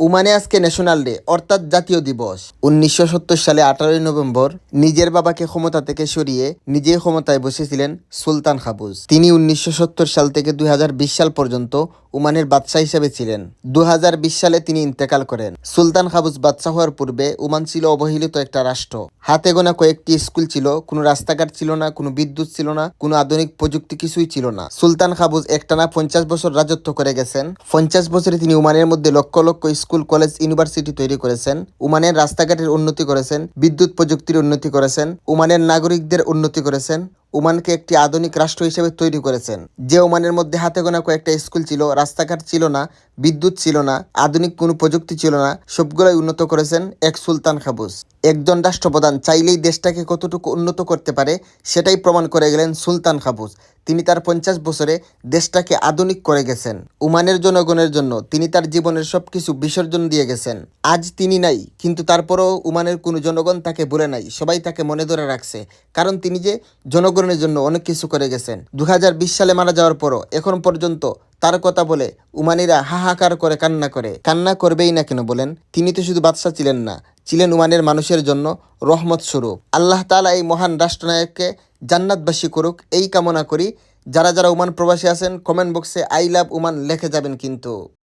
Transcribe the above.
ওমানে আজকে national day অর্থাৎ জাতীয় দিবস। 1970 সালে 18 নভেম্বর নিজের বাবাকে ক্ষমতা থেকে সরিয়ে নিজেই ক্ষমতায় বসেছিলেন সুলতান কাবুস। তিনি 1970 সাল থেকে 2020 সাল পর্যন্ত ওমানের বাদশাহ হিসেবে ছিলেন। 2020 সালে তিনি ইন্তেকাল করেন। সুলতান কাবুস বাদশাহ হওয়ার পূর্বে ওমান ছিল অবহেলিত একটা রাষ্ট্র। হাতে গোনা কয়েকটি স্কুল ছিল, কোনো রাস্তাঘাট ছিল না, কোনো বিদ্যুৎ ছিল না, কোনো আধুনিক প্রযুক্তি কিছুই ছিল না। সুলতান কাবুস একটানা 50 বছর রাজত্ব করে গেছেন। 50 বছরে তিনি ওমানের মধ্যে lakh lakh school, college, university তৈরি করেছেন। ওমানের রাস্তাঘাটের উন্নতি করেছেন, বিদ্যুৎ প্রযুক্তির উন্নতি করেছেন, ওমানের নাগরিকদের উন্নতি করেছেন, ওমানকে একটি আধুনিক রাষ্ট্র হিসেবে তৈরি করেছেন। যে ওমানের মধ্যে হাতে গোনা কয়েকটা স্কুল ছিল, রাস্তাঘাট ছিল না, বিদ্যুৎ ছিল না, আধুনিক কোনো প্রযুক্তি ছিল না, সবগুলোই উন্নত করেছেন এক সুলতান কাবুস। একজন রাষ্ট্রপ্রধান চাইলেই দেশটাকে কতটুকু উন্নত করতে পারে সেটাই প্রমাণ করে গেলেন সুলতান কাবুস। তিনি তার 50 বছরে দেশটাকে আধুনিক করে গেছেন। ওমানের জনগণের জন্য তিনি তার জীবনের সবকিছু বিসর্জন দিয়ে গেছেন। আজ তিনি নাই, কিন্তু তারপরেও ওমানের কোনো জনগণ তাকে ভুলে নাই, সবাই তাকে মনে ধরে রাখছে, কারণ তিনি যে জনগণের জন্য অনেক কিছু করে গেছেন। 2020 সালে মারা যাওয়ার পরও এখন পর্যন্ত তার কথা বলে ওমানিরা হাহাকার করে কান্না করবেই না কেন বলেন? তিনি তো শুধু বাদশাহ ছিলেন না, ছিলেন ওমানের মানুষের জন্য রহমত স্বরূপ। আল্লাহ তাআলা এই মহান রাষ্ট্রনায়ককে জান্নাতবাসী করুক, এই কামনা করি। যারা যারা ওমান প্রবাসী আছেন কমেন্ট বক্সে আই লাভ ওমান লিখে যাবেন কিন্তু।